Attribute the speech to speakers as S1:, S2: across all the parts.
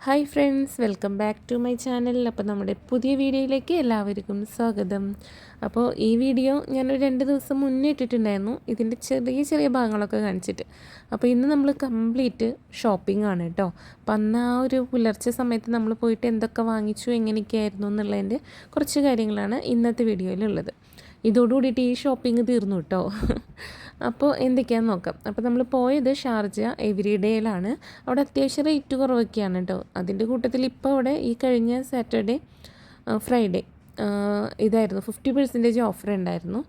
S1: Hi friends, welcome back to my channel. അപ്പോൾ നമ്മുടെ പുതിയ വീഡിയോയിലേക്ക് എല്ലാവർക്കും സ്വാഗതം. അപ്പോൾ ഈ വീഡിയോ ഞാനൊരു 2 ദിവസം മുന്നേ ഇട്ടിട്ടുണ്ടായിരുന്നു, ഇതിൻ്റെ ചെറിയ ചെറിയ ഭാഗങ്ങളൊക്കെ കാണിച്ചിട്ട്. അപ്പോൾ ഇന്ന് നമ്മൾ കംപ്ലീറ്റ് ഷോപ്പിംഗ് ആണ് കേട്ടോ. അപ്പം അന്ന് ആ ഒരു പുലർച്ചെ സമയത്ത് നമ്മൾ പോയിട്ട് എന്തൊക്കെ വാങ്ങിച്ചു, എങ്ങനെയൊക്കെയായിരുന്നു എന്നുള്ളതിൻ്റെ കുറച്ച് കാര്യങ്ങളാണ് ഇന്നത്തെ വീഡിയോയിലുള്ളത്. ഇതോടുകൂടിയിട്ട് ഈ ഷോപ്പിംഗ് തീർന്നു കേട്ടോ. അപ്പോൾ എന്തൊക്കെയാണെന്ന് നോക്കാം. അപ്പോൾ നമ്മൾ പോയത് ഷാർജ എവരിഡേയിലാണ്. അവിടെ അത്യാവശ്യം റേറ്റ് കുറവൊക്കെയാണ് കേട്ടോ. അതിൻ്റെ കൂട്ടത്തിൽ ഇപ്പോൾ അവിടെ ഈ കഴിഞ്ഞ സാറ്റർഡേ ഫ്രൈഡേ ഇതായിരുന്നു 50% ഓഫർ ഉണ്ടായിരുന്നു.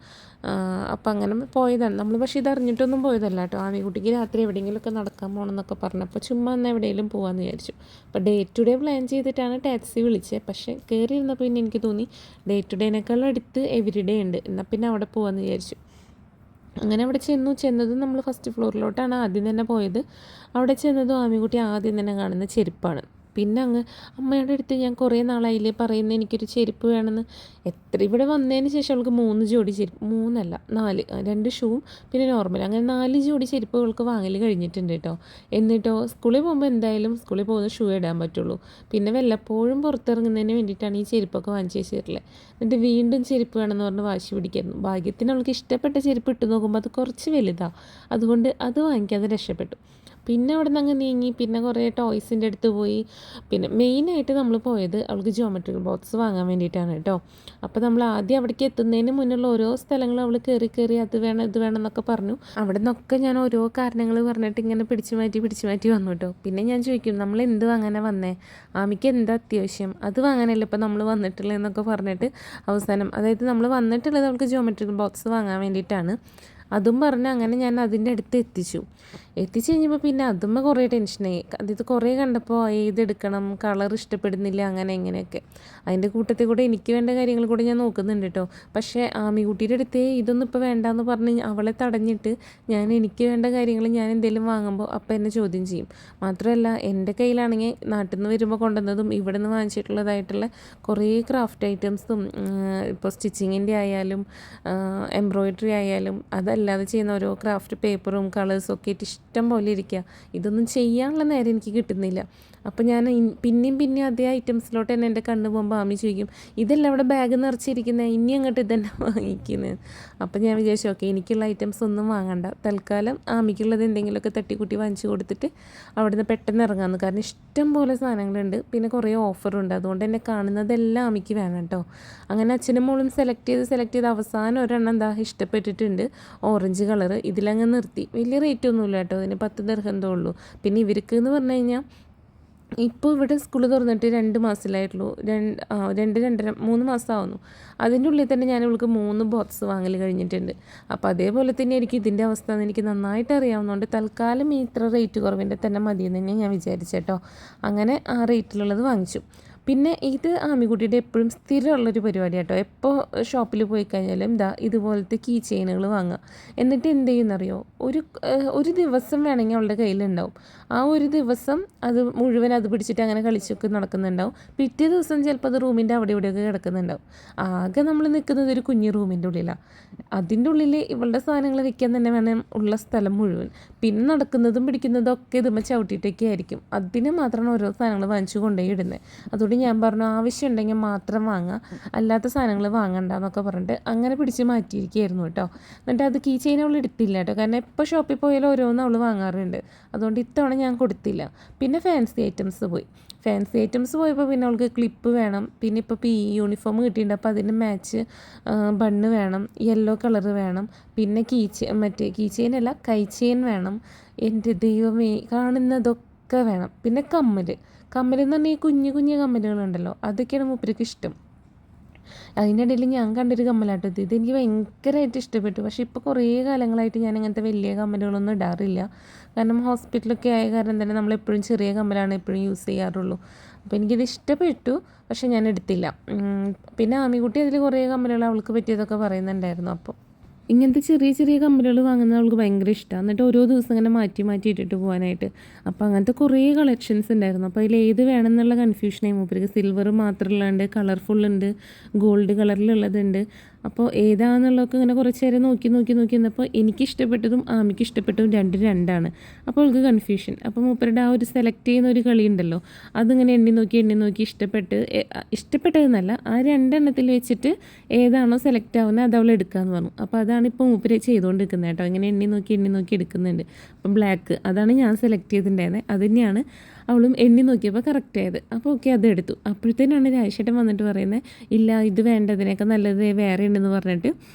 S1: അപ്പോൾ അങ്ങനെ പോയതാണ് നമ്മൾ. പക്ഷേ ഇതറിഞ്ഞിട്ടൊന്നും പോയതല്ല കേട്ടോ. ആമിക്കുട്ടിക്ക് രാത്രി എവിടെയെങ്കിലുമൊക്കെ നടക്കാൻ പോകണമെന്നൊക്കെ പറഞ്ഞപ്പോൾ ചുമ്മാ എന്നാൽ എവിടെയെങ്കിലും പോകാമെന്ന് വിചാരിച്ചു. അപ്പോൾ ഡേ ടു ഡേ പ്ലാൻ ചെയ്തിട്ടാണ് ടാക്സി വിളിച്ചത്. പക്ഷേ കയറിയിരുന്നപ്പോൾ പിന്നെ എനിക്ക് തോന്നി ഡേ ടു ഡേനേക്കാളും അടുത്ത് എവരിഡേ ഉണ്ട്, എന്നാൽ പിന്നെ അവിടെ പോകാമെന്ന് വിചാരിച്ചു. അങ്ങനെ അവിടെ ചെന്നത് നമ്മൾ ഫസ്റ്റ് ഫ്ലോറിലോട്ടാണ് ആദ്യം തന്നെ പോയത്. അവിടെ ചെന്നതും ആമിക്കുട്ടി ആദ്യം തന്നെ കാണുന്ന ചെരുപ്പാണ്. പിന്നെ അങ്ങ് അമ്മയുടെ അടുത്ത് ഞാൻ കുറേ നാളായില്ലേ പറയുന്നത് എനിക്കൊരു ചെരുപ്പ് വേണമെന്ന്. ഇവിടെ വന്നതിന് ശേഷം അവൾക്ക് 3 ജോഡി ചെരുപ്പ്, 3 അല്ല 4, 2 ഷൂവും പിന്നെ നോർമൽ, അങ്ങനെ 4 ജോഡി ചെരുപ്പുകൾക്ക് വാങ്ങൽ കഴിഞ്ഞിട്ടുണ്ട് കേട്ടോ. എന്നിട്ടോ സ്കൂളിൽ പോകുമ്പോൾ എന്തായാലും സ്കൂളിൽ പോകുന്ന ഷൂ ഇടാൻ പറ്റുള്ളൂ. പിന്നെ വല്ലപ്പോഴും പുറത്തിറങ്ങുന്നതിന് വേണ്ടിയിട്ടാണ് ഈ ചെരുപ്പൊക്കെ വാങ്ങിച്ച് വെച്ചിട്ടുള്ളത്. എന്നിട്ട് വീണ്ടും ചെരുപ്പ് വേണമെന്ന് പറഞ്ഞ് വാശി പിടിക്കായിരുന്നു. ഭാഗ്യത്തിന് അവൾക്ക് ഇഷ്ടപ്പെട്ട ചെരുപ്പ് ഇട്ട് നോക്കുമ്പോൾ അത് കുറച്ച് വലുതാണ്, അതുകൊണ്ട് അത് വാങ്ങിക്കാതെ രക്ഷപ്പെട്ടു. പിന്നെ അവിടെ നിന്ന് അങ്ങ് നീങ്ങി പിന്നെ കുറേ ടോയ്സിൻ്റെ അടുത്ത് പോയി. പിന്നെ മെയിനായിട്ട് നമ്മൾ പോയത് അവൾക്ക് ജിയോമെട്രിക്കൽ ബോക്സ് വാങ്ങാൻ വേണ്ടിയിട്ടാണ് കേട്ടോ. അപ്പോൾ നമ്മൾ ആദ്യം അവിടേക്ക് എത്തുന്നതിന് മുന്നുള്ള ഓരോ സ്ഥലങ്ങളും അവൾ കയറി അത് വേണം ഇത് വേണം എന്നൊക്കെ പറഞ്ഞു. അവിടെ നിന്നൊക്കെ ഞാൻ ഓരോ കാരണങ്ങൾ പറഞ്ഞിട്ട് ഇങ്ങനെ പിടിച്ചു മാറ്റി വന്നു കേട്ടോ. പിന്നെ ഞാൻ ചോദിക്കും, നമ്മൾ എന്ത് വാങ്ങാനാണ് വന്നേ, ആമിക്ക് എന്താ അത്യാവശ്യം, അത് വാങ്ങാനല്ലേ ഇപ്പോൾ നമ്മൾ വന്നിട്ടുള്ളതെന്നൊക്കെ പറഞ്ഞിട്ട് അവസാനം, അതായത് നമ്മൾ വന്നിട്ടുള്ളത് അവൾക്ക് ജിയോമെട്രിക്കൽ ബോക്സ് വാങ്ങാൻ വേണ്ടിയിട്ടാണ്. അതും പറഞ്ഞ് അങ്ങനെ ഞാൻ അതിൻ്റെ അടുത്ത് എത്തിച്ചു കഴിഞ്ഞപ്പോൾ പിന്നെ അതുമ്മ കുറേ ടെൻഷനായി. അതായത് കുറേ കണ്ടപ്പോൾ ഏതെടുക്കണം, കളർ ഇഷ്ടപ്പെടുന്നില്ല, അങ്ങനെ എങ്ങനെയൊക്കെ. അതിൻ്റെ കൂട്ടത്തിൽ കൂടെ എനിക്ക് വേണ്ട കാര്യങ്ങൾ കൂടെ ഞാൻ നോക്കുന്നുണ്ട് കേട്ടോ. പക്ഷേ ആമിക്കുട്ടിയുടെ അടുത്തേ ഇതൊന്നും ഇപ്പോൾ വേണ്ടാന്ന് പറഞ്ഞ് അവളെ തടഞ്ഞിട്ട് എനിക്ക് വേണ്ട കാര്യങ്ങൾ ഞാൻ എന്തെങ്കിലും വാങ്ങുമ്പോൾ അപ്പം എന്നെ ചോദ്യം ചെയ്യും. മാത്രമല്ല എൻ്റെ കയ്യിലാണെങ്കിൽ നാട്ടിൽ നിന്ന് വരുമ്പോൾ കൊണ്ടുവന്നതും ഇവിടെ നിന്ന് വാങ്ങിച്ചിട്ടുള്ളതായിട്ടുള്ള കുറേ ക്രാഫ്റ്റ് ഐറ്റംസും, ഇപ്പോൾ സ്റ്റിച്ചിങ്ങിൻ്റെ ആയാലും എംബ്രോയിഡറി ആയാലും അതല്ലാതെ ചെയ്യുന്ന ഓരോ ക്രാഫ്റ്റ് പേപ്പറും കളേഴ്സും ഒക്കെ ആയിട്ട് ഇഷ്ടം പോലെ ഇരിക്കുക. ഇതൊന്നും ചെയ്യാനുള്ള നേരം എനിക്ക് കിട്ടുന്നില്ല. അപ്പോൾ ഞാൻ പിന്നെയും അതേ ഐറ്റംസിലോട്ട് തന്നെ എൻ്റെ കണ്ണ് പോകുമ്പോൾ ആമി ചോദിക്കും, ഇതെല്ലാം അവിടെ ബാഗ് നിറച്ചിരിക്കുന്നത്, ഇനി അങ്ങോട്ട് ഇതന്നെ വാങ്ങിക്കുന്നത്. അപ്പോൾ ഞാൻ വിചാരിച്ചു ഓക്കെ, എനിക്കുള്ള ഐറ്റംസ് ഒന്നും വാങ്ങണ്ട, തൽക്കാലം ആമിക്കുള്ളത് എന്തെങ്കിലുമൊക്കെ തട്ടിക്കുട്ടി വാങ്ങിച്ചു കൊടുത്തിട്ട് അവിടെ നിന്ന് പെട്ടെന്ന് ഇറങ്ങാമെന്ന്. കാരണം ഇഷ്ടം പോലെ സാധനങ്ങളുണ്ട്, പിന്നെ കുറേ ഓഫറുണ്ട്, അതുകൊണ്ട് എന്നെ കാണുന്നതെല്ലാം ആമിക്ക് വേണം കേട്ടോ. അങ്ങനെ അച്ഛനും മോളും സെലക്ട് ചെയ്ത് അവസാനം ഒരെണ്ണം എന്താ ഇഷ്ടപ്പെട്ടിട്ടുണ്ട്, ഓറഞ്ച് കളറ്. ഇതിലങ്ങ് നിർത്തി. വലിയ റേറ്റ് ഒന്നുമില്ല കേട്ടോ, അതിന് 10 ദിർഹം ഉള്ളൂ. പിന്നെ ഇവർക്ക് എന്ന് പറഞ്ഞു കഴിഞ്ഞാൽ ഇപ്പോൾ ഇവിടെ സ്കൂൾ തുറന്നിട്ട് 2 മാസമായിട്ടുള്ളൂ, 3 മാസമാവുന്നു. അതിൻ്റെ ഉള്ളിൽ തന്നെ ഞാൻ ഇവൾക്ക് 3 ബോക്സ് വാങ്ങൽ കഴിഞ്ഞിട്ടുണ്ട്. അപ്പോൾ അതേപോലെ തന്നെ ആയിരിക്കും ഇതിൻ്റെ അവസ്ഥ എന്ന് എനിക്ക് നന്നായിട്ട് അറിയാവുന്നതുകൊണ്ട് തൽക്കാലം ഇത്ര റേറ്റ് കുറവിൻ്റെ തന്നെ മതിയെന്ന് തന്നെ ഞാൻ വിചാരിച്ചേട്ടോ. അങ്ങനെ ആ റേറ്റിലുള്ളത് വാങ്ങിച്ചു. പിന്നെ ഇത് ആമിക്കുട്ടിയുടെ എപ്പോഴും സ്ഥിരമുള്ളൊരു പരിപാടി കേട്ടോ. എപ്പോൾ ഷോപ്പിൽ പോയി കഴിഞ്ഞാലും ഇതുപോലത്തെ കീ ചെയിനുകൾ വാങ്ങുക. എന്നിട്ട് എന്ത് ചെയ്യുന്നറിയോ, ഒരു ദിവസം വേണമെങ്കിൽ അവളുടെ കയ്യിലുണ്ടാവും. ആ ഒരു ദിവസം അത് മുഴുവൻ അത് പിടിച്ചിട്ട് അങ്ങനെ കളിച്ചൊക്കെ നടക്കുന്നുണ്ടാവും. പിറ്റേ ദിവസം ചിലപ്പോൾ അത് റൂമിൻ്റെ അവിടെ ഇവിടെയൊക്കെ കിടക്കുന്നുണ്ടാവും. ആകെ നമ്മൾ നിൽക്കുന്നത് ഒരു കുഞ്ഞു റൂമിൻ്റെ ഉള്ളിലാണ്. അതിൻ്റെ ഉള്ളിൽ ഇവളുടെ സാധനങ്ങൾ വെക്കാൻ തന്നെ വേണം ഉള്ള സ്ഥലം മുഴുവൻ. പിന്നെ നടക്കുന്നതും പിടിക്കുന്നതും ഒക്കെ ഇതുമ്പോൾ ചവിട്ടിയിട്ടൊക്കെ ആയിരിക്കും. അതിന് മാത്രമാണ് ഓരോ സാധനങ്ങൾ വാങ്ങിച്ചു കൊണ്ടുപോയി ഇടുന്നത്. അതുകൊണ്ട് ഞാൻ പറഞ്ഞു, ആവശ്യമുണ്ടെങ്കിൽ മാത്രം വാങ്ങുക, അല്ലാത്ത സാധനങ്ങൾ വാങ്ങണ്ട എന്നൊക്കെ പറഞ്ഞിട്ട് അങ്ങനെ പിടിച്ച് മാറ്റിയിരിക്കുകയായിരുന്നു കേട്ടോ. എന്നിട്ട് അത് കീ ചെയിൻ അവൾ എടുത്തില്ല കേട്ടോ, കാരണം എപ്പോൾ ഷോപ്പിൽ പോയാലും ഓരോന്നും അവൾ വാങ്ങാറുണ്ട്. അതുകൊണ്ട് ഇത്തവണ ഞാൻ കൊടുത്തില്ല. പിന്നെ ഫാൻസി ഐറ്റംസ് പോയപ്പോൾ പിന്നെ അവൾക്ക് ക്ലിപ്പ് വേണം. പിന്നെ ഇപ്പോൾ യൂണിഫോം കിട്ടിയിട്ടുണ്ട്, അപ്പോൾ അതിന് മാച്ച് ബണ്ണ് വേണം, യെല്ലോ കളറ് വേണം. പിന്നെ കീ ചെയിനല്ല, കൈ ചെയിൻ വേണം. എൻ്റെ ദൈവമേ, കാണുന്നതൊക്കെ വേണം. പിന്നെ കമ്മലെന്ന് പറഞ്ഞാൽ ഈ കുഞ്ഞു കമ്മലുകളുണ്ടല്ലോ, അതൊക്കെയാണ് മൂപ്പർക്ക് ഇഷ്ടം. അതിനിടയിൽ ഞാൻ കണ്ടൊരു കമ്മലാട്ടോ ഇതെനിക്ക് ഭയങ്കരമായിട്ട് ഇഷ്ടപ്പെട്ടു. പക്ഷേ ഇപ്പോൾ കുറേ കാലങ്ങളായിട്ട് ഞാൻ അങ്ങനത്തെ വലിയ കമ്മലുകളൊന്നും ഇടാറില്ല. കാരണം ഹോസ്പിറ്റലൊക്കെ ആയ കാരണം തന്നെ നമ്മളെപ്പോഴും ചെറിയ കമ്മലാണ് എപ്പോഴും യൂസ് ചെയ്യാറുള്ളൂ. അപ്പോൾ എനിക്കിത് ഇഷ്ടപ്പെട്ടു, പക്ഷേ ഞാൻ എടുത്തില്ല. പിന്നെ ആമിക്കുട്ടി അതിൽ കുറേ കമ്മലുകൾ അവൾക്ക് പറ്റിയതൊക്കെ പറയുന്നുണ്ടായിരുന്നു. അപ്പോൾ ഇങ്ങനത്തെ ചെറിയ കമ്മലുകൾ വാങ്ങുന്നത് അവൾക്ക് ഭയങ്കര ഇഷ്ടമാണ്. എന്നിട്ട് ഓരോ ദിവസം ഇങ്ങനെ മാറ്റി ഇട്ടിട്ട് പോകാനായിട്ട്. അപ്പോൾ അങ്ങനത്തെ കുറേ കളക്ഷൻസ് ഉണ്ടായിരുന്നു. അപ്പോൾ അതിൽ ഏത് വേണം എന്നുള്ള കൺഫ്യൂഷനായി മൂപ്പർക്ക്. സിൽവർ മാത്രമുള്ളതുണ്ട്, കളർഫുള്ളുണ്ട്, ഗോൾഡ് കളറിലുള്ളതുണ്ട്. അപ്പോൾ ഏതാണെന്നുള്ളതൊക്കെ ഇങ്ങനെ കുറച്ച് നേരം നോക്കി വന്നപ്പോൾ എനിക്കിഷ്ടപ്പെട്ടതും ആമിക്ക് ഇഷ്ടപ്പെട്ടതും രണ്ടും രണ്ടാണ്. അപ്പോൾ അവൾക്ക് കൺഫ്യൂഷൻ. അപ്പോൾ മൂപ്പരുടെ ആ ഒരു സെലക്ട് ചെയ്യുന്ന ഒരു കളി ഉണ്ടല്ലോ, അതിങ്ങനെ എണ്ണി നോക്കി ഇഷ്ടപ്പെട്ടതെന്നല്ല, ആ രണ്ടെണ്ണത്തിൽ വെച്ചിട്ട് ഏതാണോ സെലക്ട് ആവുന്നത് അത് അവൾ എടുക്കാമെന്ന് പറഞ്ഞു. അപ്പോൾ അതാണ് ഇപ്പോൾ മൂപ്പര് ചെയ്തുകൊണ്ടിരിക്കുന്നത് കേട്ടോ. ഇങ്ങനെ എണ്ണി നോക്കി എടുക്കുന്നുണ്ട്. അപ്പം ബ്ലാക്ക് അതാണ് ഞാൻ സെലക്ട് ചെയ്തിട്ടുണ്ടായിരുന്നത്. അത് തന്നെയാണ് അവളും എണ്ണി നോക്കിയപ്പോൾ കറക്റ്റ് ആയത്. അപ്പോൾ ഓക്കെ അതെടുത്തു. അപ്പോഴത്തേനാണ് രാജേട്ടൻ വന്നിട്ട് പറയുന്നത്, ഇല്ല ഇത് വേണ്ടതിനൊക്കെ നല്ലത് വേറെ ഉണ്ടെന്ന് പറഞ്ഞിട്ട്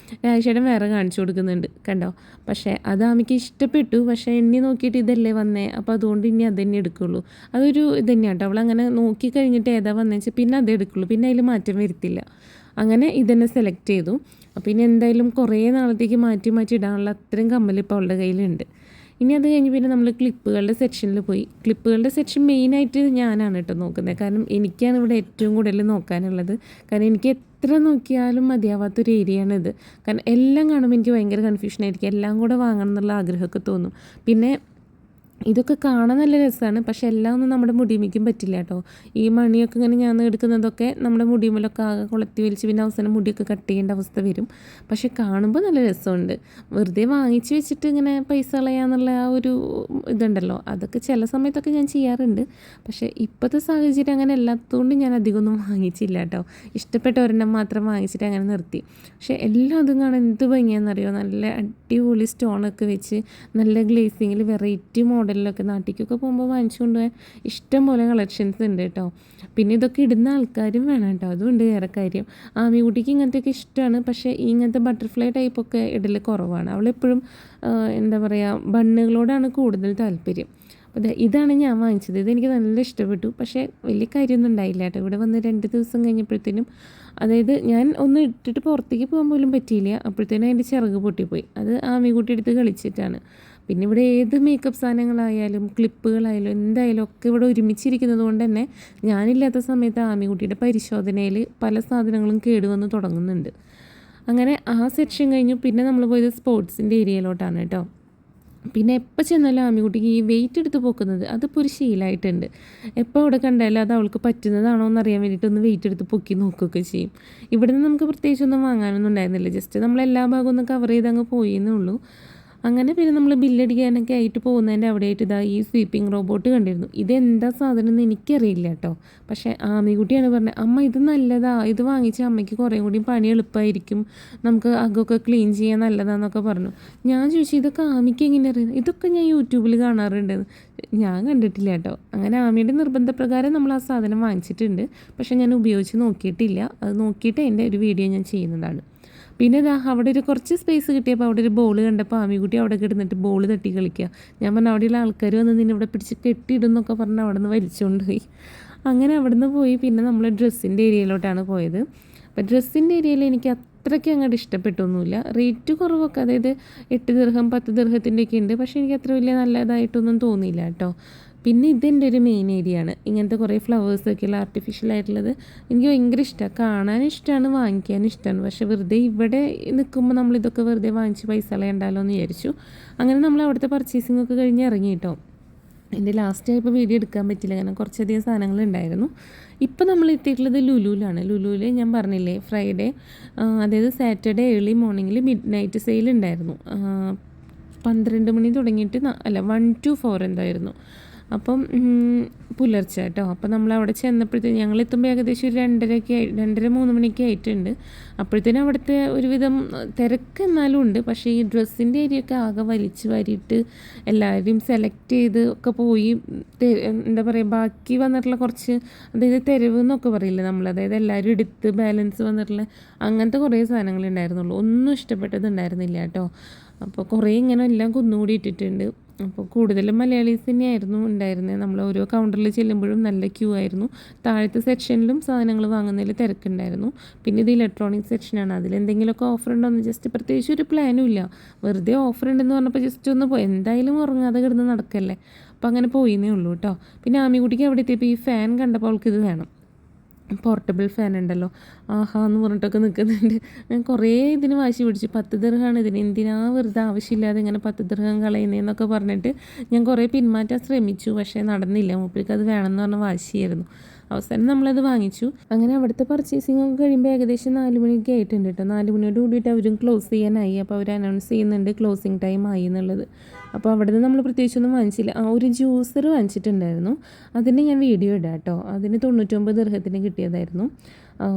S1: രാജേട്ടൻ വേറെ കാണിച്ചു കൊടുക്കുന്നുണ്ട് കണ്ടോ. പക്ഷേ അത് ആമിക്ക് ഇഷ്ടപ്പെട്ടു. പക്ഷേ എണ്ണി നോക്കിയിട്ട് ഇതല്ലേ വന്നേ, അപ്പോൾ അതുകൊണ്ട് ഇനി അത് തന്നെ എടുക്കുള്ളൂ. അതൊരു ഇത് തന്നെയാണ് കേട്ടോ. അവളങ്ങനെ നോക്കി കഴിഞ്ഞിട്ട് ഏതാ വന്നേച്ചാൽ പിന്നെ അതേ എടുക്കുള്ളൂ, പിന്നെ അതിൽ മാറ്റം വരുത്തില്ല. അങ്ങനെ ഇതന്നെ സെലക്ട് ചെയ്തു. അപ്പോൾ ഇനി എന്തായാലും കുറേ നാളത്തേക്ക് മാറ്റി ഇടാനുള്ള അത്രയും കമ്മൽ ഇപ്പോൾ അവളുടെ കയ്യിലുണ്ട്. ഇനി അത് കഴിഞ്ഞ് പിന്നെ നമ്മൾ ക്ലിപ്പുകളുടെ സെക്ഷനിൽ പോയി. ക്ലിപ്പുകളുടെ സെക്ഷൻ മെയിനായിട്ട് ഞാനാണ് കേട്ടോ നോക്കുന്നത്. കാരണം എനിക്കാണ് ഇവിടെ ഏറ്റവും കൂടുതൽ നോക്കാനുള്ളത്. കാരണം എനിക്ക് എത്ര നോക്കിയാലും മതിയാവാത്തൊരു ഏരിയയാണിത്. കാരണം എല്ലാം കാണുമ്പോൾ എനിക്ക് ഭയങ്കര കൺഫ്യൂഷനായിരിക്കും. എല്ലാം കൂടെ വാങ്ങണം എന്നുള്ള ആഗ്രഹമൊക്കെ തോന്നും. പിന്നെ ഇതൊക്കെ കാണാൻ നല്ല രസമാണ്. പക്ഷേ എല്ലാം ഒന്നും നമ്മുടെ മുടിമയ്ക്കും പറ്റില്ല കേട്ടോ. ഈ മണിയൊക്കെ ഇങ്ങനെ ഞാൻ എടുക്കുന്നതൊക്കെ നമ്മുടെ മുടിമലൊക്കെ ആകെ കൊളത്തി വലിച്ച് പിന്നെ അവസാനം മുടിയൊക്കെ കട്ട് ചെയ്യേണ്ട അവസ്ഥ വരും. പക്ഷേ കാണുമ്പോൾ നല്ല രസമുണ്ട്. വെറുതെ വാങ്ങിച്ച് വെച്ചിട്ട് ഇങ്ങനെ പൈസ കളയാന്നുള്ള ആ ഒരു ഇതുണ്ടല്ലോ, അതൊക്കെ ചില സമയത്തൊക്കെ ഞാൻ ചെയ്യാറുണ്ട്. പക്ഷേ ഇപ്പോഴത്തെ സാഹചര്യം അങ്ങനെ അല്ലാത്തതുകൊണ്ട് ഞാൻ അധികമൊന്നും വാങ്ങിച്ചില്ല കേട്ടോ. ഇഷ്ടപ്പെട്ട ഒരെണ്ണം മാത്രം വാങ്ങിച്ചിട്ട് അങ്ങനെ നിർത്തി. പക്ഷേ എല്ലാം അതും കാണാൻ എന്ത് ഭംഗിയാണെന്നറിയോ. നല്ല അടിപൊളി സ്റ്റോണൊക്കെ വെച്ച് നല്ല ഗ്ലേസിങ്ങിൽ വെറൈറ്റി മോഡലിലൊക്കെ നാട്ടിലേക്കൊക്കെ പോകുമ്പോൾ വാങ്ങിച്ചു കൊണ്ടുപോകാൻ ഇഷ്ടം പോലെ കളക്ഷൻസ് ഉണ്ട് കേട്ടോ. പിന്നെ ഇതൊക്കെ ഇടുന്ന ആൾക്കാരും വേണം കേട്ടോ, അതുകൊണ്ട് വേറെ കാര്യം. ആമികുട്ടിക്ക് ഇങ്ങനത്തെയൊക്കെ ഇഷ്ടമാണ്. പക്ഷേ ഇങ്ങനത്തെ ബട്ടർഫ്ലൈ ടൈപ്പൊക്കെ ഇടൽ കുറവാണ്. അവളെപ്പോഴും എന്താ പറയുക, ബണ്ണുകളോടാണ് കൂടുതൽ താല്പര്യം. അപ്പോൾ ഇതാണ് ഞാൻ വാങ്ങിച്ചത്. ഇതെനിക്ക് നല്ല ഇഷ്ടപ്പെട്ടു. പക്ഷേ വലിയ കാര്യമൊന്നും ഉണ്ടായില്ല കേട്ടോ. ഇവിടെ വന്ന് 2 ദിവസം കഴിഞ്ഞപ്പോഴത്തേനും, അതായത് ഞാൻ ഒന്ന് ഇട്ടിട്ട് പുറത്തേക്ക് പോകാൻ പോലും പറ്റിയില്ല. അപ്പോഴത്തേനും അതിൻ്റെ ചിറക് പൊട്ടിപ്പോയി. അത് ആമികുട്ടി എടുത്ത് കളിച്ചിട്ടാണ്. പിന്നെ ഇവിടെ ഏത് മേക്കപ്പ് സാധനങ്ങളായാലും ക്ലിപ്പുകളായാലും എന്തായാലും ഒക്കെ ഇവിടെ ഒരുമിച്ചിരിക്കുന്നത് കൊണ്ട് തന്നെ ഞാനില്ലാത്ത സമയത്ത് ആമികുട്ടിയുടെ പരിശോധനയിൽ പല സാധനങ്ങളും കേടുവന്ന് തുടങ്ങുന്നുണ്ട്. അങ്ങനെ ആ സെക്ഷൻ കഴിഞ്ഞു. പിന്നെ നമ്മൾ പോയത് സ്പോർട്സിൻ്റെ ഏരിയയിലോട്ടാണ് കേട്ടോ. പിന്നെ എപ്പോൾ ചെന്നാലും ആമികുട്ടിക്ക് ഈ വെയിറ്റ് എടുത്ത് പൊക്കുന്നത് അതിപ്പോൾ ഒരു ശീലമായിട്ടുണ്ട്. എപ്പോൾ അവിടെ കണ്ടാലും അത് അവൾക്ക് പറ്റുന്നതാണോ എന്നറിയാൻ വേണ്ടിയിട്ടൊന്ന് വെയിറ്റ് എടുത്ത് പൊക്കി നോക്കുകയൊക്കെ ചെയ്യും. ഇവിടെ നിന്ന് നമുക്ക് പ്രത്യേകിച്ചൊന്നും വാങ്ങാനൊന്നും ഉണ്ടായിരുന്നില്ല. ജസ്റ്റ് നമ്മൾ എല്ലാ ഭാഗവും ഒന്ന് കവർ ചെയ്ത് അങ്ങ് പോയെന്നേ ഉള്ളൂ. അങ്ങനെ പിന്നെ നമ്മൾ ബില്ലടിക്കാനൊക്കെ ആയിട്ട് പോകുന്നതിൻ്റെ അവിടെയായിട്ട് ഇതാ ഈ സ്വീപ്പിംഗ് റോബോട്ട് കണ്ടിരുന്നു. ഇതെന്താ സാധനം എന്ന് എനിക്കറിയില്ല കേട്ടോ. പക്ഷേ ആമികുട്ടിയാണ് പറഞ്ഞത്, അമ്മ ഇത് നല്ലതാ, ഇത് വാങ്ങിച്ച അമ്മയ്ക്ക് കുറേ കൂടി പണി എളുപ്പമായിരിക്കും, നമുക്ക് അകമൊക്കെ ക്ലീൻ ചെയ്യാൻ നല്ലതാന്നൊക്കെ പറഞ്ഞു. ഞാൻ ചോദിച്ചു, ഇതൊക്കെ ആമിക്ക് എങ്ങനെ അറിയുന്നത്? ഇതൊക്കെ ഞാൻ യൂട്യൂബിൽ കാണാറുണ്ട്. ഞാൻ കണ്ടിട്ടില്ല കേട്ടോ. അങ്ങനെ ആമിയുടെ നിർബന്ധപ്രകാരം നമ്മൾ ആ സാധനം വാങ്ങിച്ചിട്ടുണ്ട്. പക്ഷേ ഞാൻ ഉപയോഗിച്ച് നോക്കിയിട്ടില്ല. അത് നോക്കിയിട്ട് എൻ്റെ ഒരു വീഡിയോ ഞാൻ ചെയ്യുന്നതാണ്. പിന്നെ ഇതാ അവിടെ ഒരു കുറച്ച് സ്പേസ് കിട്ടിയപ്പോൾ അവിടെ ഒരു ബോൾ കണ്ടപ്പോൾ ആമികുട്ടി അവിടെ കിടന്നിട്ട് ബോൾ തട്ടി കളിക്കുക. ഞാൻ പറഞ്ഞു, അവിടെയുള്ള ആൾക്കാർ വന്ന് നിന്നെ ഇവിടെ പിടിച്ച് കെട്ടിയിടുന്നൊക്കെ പറഞ്ഞ് അവിടെ നിന്ന് വലിച്ചുകൊണ്ട് പോയി. അങ്ങനെ അവിടെ നിന്ന് പോയി പിന്നെ നമ്മൾ ഡ്രസ്സിൻ്റെ ഏരിയയിലോട്ടാണ് പോയത്. അപ്പോൾ ഡ്രസ്സിൻ്റെ ഏരിയയിൽ എനിക്ക് അത്രയ്ക്ക് അങ്ങോട്ട് ഇഷ്ടപ്പെട്ടൊന്നുമില്ല. റേറ്റ് കുറവൊക്കെ, അതായത് 8 ദിർഹം 10 ദിർഹത്തിൻ്റെയൊക്കെ ഉണ്ട്. പക്ഷേ എനിക്ക് അത്ര വലിയ നല്ലതായിട്ടൊന്നും തോന്നിയില്ല കേട്ടോ. പിന്നെ ഇതെൻ്റെ ഒരു മെയിൻ ഏരിയ ആണ്. ഇങ്ങനത്തെ കുറേ ഫ്ലവേഴ്സൊക്കെയുള്ള ആർട്ടിഫിഷ്യലായിട്ടുള്ളത് എനിക്ക് ഭയങ്കര ഇഷ്ടമാണ്. കാണാൻ ഇഷ്ടമാണ്, വാങ്ങിക്കാൻ ഇഷ്ടമാണ്. പക്ഷേ വെറുതെ ഇവിടെ നിൽക്കുമ്പോൾ നമ്മളിതൊക്കെ വെറുതെ വാങ്ങിച്ച് പൈസ കളയണ്ടല്ലോ എന്ന് വിചാരിച്ചു. അങ്ങനെ നമ്മൾ അവിടുത്തെ പർച്ചേസിംഗ് ഒക്കെ കഴിഞ്ഞ് ഇറങ്ങി കേട്ടോ. എൻ്റെ ലാസ്റ്റ് ആയപ്പോൾ വീഡിയോ എടുക്കാൻ പറ്റില്ല, കാരണം കുറച്ചധികം സാധനങ്ങളുണ്ടായിരുന്നു. ഇപ്പോൾ നമ്മൾ എത്തിയിട്ടുള്ളത് ലുലുവിലാണ്. ലുലുവിൽ ഞാൻ പറഞ്ഞില്ലേ ഫ്രൈഡേ, അതായത് സാറ്റർഡേ ഏർലി മോർണിംഗിൽ മിഡ് നൈറ്റ് സെയിൽ ഉണ്ടായിരുന്നു. 12 മണി തുടങ്ങിയിട്ട് 1 to 4 എന്തായിരുന്നു. അപ്പം പുലർച്ചെ കേട്ടോ. അപ്പോൾ നമ്മളവിടെ ചെന്നപ്പോഴത്തേക്കും ഞങ്ങളെത്തുമ്പോൾ ഏകദേശം ഒരു 2:30-3 മണിയൊക്കെ ആയിട്ടുണ്ട്. അപ്പോഴത്തേനും അവിടുത്തെ ഒരുവിധം തിരക്ക് എന്നാലും ഉണ്ട്. പക്ഷേ ഈ ഡ്രസ്സിൻ്റെ ഏരിയയൊക്കെ ആകെ വലിച്ചു വാരിയിട്ട് എല്ലാവരും സെലക്ട് ചെയ്ത് ഒക്കെ പോയി. എന്താ പറയുക, ബാക്കി വന്നിട്ടുള്ള കുറച്ച്, അതായത് തെരുവ് എന്നൊക്കെ പറയില്ലേ നമ്മൾ, അതായത് എല്ലാവരും എടുത്ത് ബാലൻസ് വന്നിട്ടുള്ള അങ്ങനത്തെ കുറേ സാധനങ്ങളുണ്ടായിരുന്നുള്ളൂ. ഒന്നും ഇഷ്ടപ്പെട്ടതുണ്ടായിരുന്നില്ല കേട്ടോ. അപ്പോൾ കുറേ ഇങ്ങനെ എല്ലാം കുന്നുകൂടി ഇട്ടിട്ടുണ്ട്. അപ്പോൾ കൂടുതലും മലയാളീസ് തന്നെയായിരുന്നു ഉണ്ടായിരുന്നത്. നമ്മൾ ഓരോ കൗണ്ടറിൽ ചെല്ലുമ്പോഴും നല്ല ക്യൂ ആയിരുന്നു. താഴത്തെ സെക്ഷനിലും സാധനങ്ങൾ വാങ്ങുന്നതിൽ തിരക്കുണ്ടായിരുന്നു. പിന്നെ ഇത് ഇലക്ട്രോണിക് സെക്ഷനാണ്. അതിലെന്തെങ്കിലുമൊക്കെ ഓഫർ ഉണ്ടോ എന്ന് ജസ്റ്റ് പ്രത്യേകിച്ച് ഒരു പ്ലാനും ഇല്ല. വെറുതെ ഓഫർ ഉണ്ടെന്ന് പറഞ്ഞപ്പോൾ ജസ്റ്റ് ഒന്ന് പോയി, എന്തായാലും ഉറങ്ങാതെ കിടന്ന് നടക്കല്ലേ, അപ്പോൾ അങ്ങനെ പോയിന്നേ ഉള്ളൂ കേട്ടോ. പിന്നെ ആമികുട്ടിക്ക് അവിടെ എത്തിയപ്പോൾ ഈ ഫാൻ കണ്ടപ്പോൾ അവൾക്ക് ഇത് വേണം. പോർട്ടബിൾ ഫാൻ ഉണ്ടല്ലോ, ആഹാ എന്ന് പറഞ്ഞിട്ടൊക്കെ നിൽക്കുന്നുണ്ട്. ഞാൻ കുറേ ഇതിന് വാശി പിടിച്ചു. 10 ദിർഹമാണ് ഇതിന്, എന്തിനാ വെറുതെ ആവശ്യമില്ലാതെ ഇങ്ങനെ 10 ദിർഹം കളയുന്നതെന്നൊക്കെ പറഞ്ഞിട്ട് ഞാൻ കുറേ പിന്മാറ്റാൻ ശ്രമിച്ചു. പക്ഷേ നടന്നില്ല. മൂപ്പർക്ക് അത് വേണമെന്ന് പറഞ്ഞ വാശിയായിരുന്നു. അവസാനം നമ്മളത് വാങ്ങിച്ചു. അങ്ങനെ അവിടുത്തെ പർച്ചേസിംഗ് ഒക്കെ കഴിയുമ്പോൾ ഏകദേശം 4 മണിയൊക്കെ ആയിട്ടുണ്ട് കേട്ടോ. 4 മണിയോട് കൂടിയിട്ട് അവരും ക്ലോസ് ചെയ്യാനായി. അപ്പോൾ അവർ അനൗൺസ് ചെയ്യുന്നുണ്ട് ക്ലോസിങ് ടൈം ആയി എന്നുള്ളത്. അപ്പോൾ അവിടെ നിന്ന് നമ്മൾ പ്രത്യേകിച്ചൊന്നും വാങ്ങിച്ചില്ല. ഒരു ജ്യൂസർ വാങ്ങിച്ചിട്ടുണ്ടായിരുന്നു. അതിന് ഞാൻ വീഡിയോ ഇടാം കേട്ടോ. അതിന് 99 ദിർഹത്തിന് കിട്ടിയതായിരുന്നു.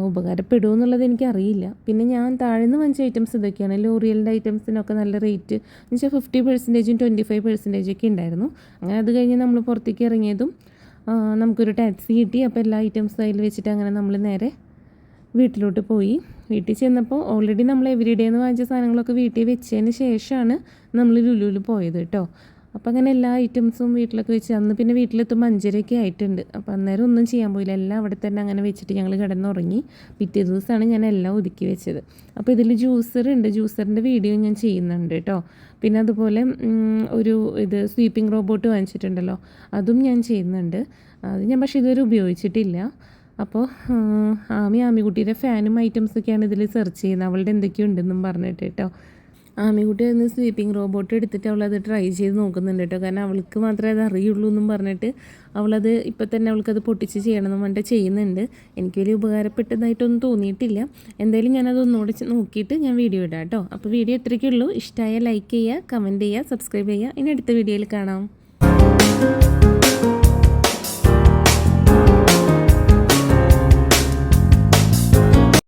S1: ഉപകാരപ്പെടുമോ എന്നുള്ളത് എനിക്കറിയില്ല. പിന്നെ ഞാൻ താഴെ നിന്ന് വാങ്ങിച്ച ഐറ്റംസ് ഇതൊക്കെയാണ്. ലോറിയലിൻ്റെ ഐറ്റംസിനൊക്കെ നല്ല റേറ്റ് എന്ന് വെച്ചാൽ 50%, 25% ഒക്കെ ഉണ്ടായിരുന്നു. അങ്ങനെ അത് കഴിഞ്ഞ് നമ്മൾ പുറത്തേക്ക് ഇറങ്ങിയതും നമുക്കൊരു ടാക്സി കിട്ടി. അപ്പോൾ എല്ലാ ഐറ്റംസും അതിൽ വെച്ചിട്ട് അങ്ങനെ നമ്മൾ നേരെ വീട്ടിലോട്ട് പോയി. വീട്ടിൽ ചെന്നപ്പോൾ ഓൾറെഡി നമ്മൾ എവരിഡേ എന്ന് വാങ്ങിച്ച സാധനങ്ങളൊക്കെ വീട്ടിൽ വെച്ചതിന് ശേഷമാണ് നമ്മൾ ലുലുവിൽ പോയത് കേട്ടോ. അപ്പോൾ അങ്ങനെ എല്ലാ ഐറ്റംസും വീട്ടിലൊക്കെ വെച്ച് അന്ന് പിന്നെ വീട്ടിലെത്തുമ്പോൾ 5:30 ആയിട്ടുണ്ട്. അപ്പോൾ അന്നേരം ഒന്നും ചെയ്യാൻ പോയില്ല. എല്ലാം അവിടെ തന്നെ അങ്ങനെ വെച്ചിട്ട് ഞങ്ങൾ കിടന്നുറങ്ങി. പിറ്റേ ദിവസമാണ് ഞാൻ എല്ലാം ഒതുക്കി വെച്ചത്. അപ്പോൾ ഇതിൽ ജ്യൂസറുണ്ട്. ജ്യൂസറിൻ്റെ വീഡിയോ ഞാൻ ചെയ്യുന്നുണ്ട് കേട്ടോ. പിന്നെ അതുപോലെ ഒരു സ്വീപ്പിംഗ് റോബോട്ട് വാങ്ങിച്ചിട്ടുണ്ടല്ലോ, അതും ഞാൻ ചെയ്യുന്നുണ്ട്. അത് ഞാൻ പക്ഷേ ഇതുവരെ ഉപയോഗിച്ചിട്ടില്ല. അപ്പോൾ ആമിക്കുട്ടിയുടെ ഫാനും ഐറ്റംസൊക്കെയാണ് ഇതിൽ സെർച്ച് ചെയ്യുന്നത്. അവളുടെ എന്തൊക്കെയുണ്ടെന്നും പറഞ്ഞിട്ട് കേട്ടോ. ആമിക്കുട്ടി ഒന്ന് സ്വീപ്പിംഗ് റോബോട്ട് എടുത്തിട്ട് അവളത് ട്രൈ ചെയ്ത് നോക്കുന്നുണ്ട് കേട്ടോ. കാരണം അവൾക്ക് മാത്രമേ അത് അറിയുള്ളൂ എന്നും പറഞ്ഞിട്ട് അവളത് ഇപ്പം തന്നെ അവൾക്കത് പൊട്ടിച്ച് ചെയ്യണമെന്ന് പറഞ്ഞിട്ട് ചെയ്യുന്നുണ്ട്. എനിക്ക് വലിയ ഉപകാരപ്പെട്ടതായിട്ടൊന്നും തോന്നിയിട്ടില്ല. എന്തായാലും ഞാനത് ഒന്നുകൂടെ നോക്കിയിട്ട് ഞാൻ വീഡിയോ ഇടാം കേട്ടോ. അപ്പോൾ വീഡിയോ ഇത്രയ്ക്കുള്ളൂ. ഇഷ്ടമായ ലൈക്ക് ചെയ്യുക, കമൻറ്റ് ചെയ്യുക, സബ്സ്ക്രൈബ് ചെയ്യുക. ഇനി അടുത്ത വീഡിയോയിൽ കാണാം.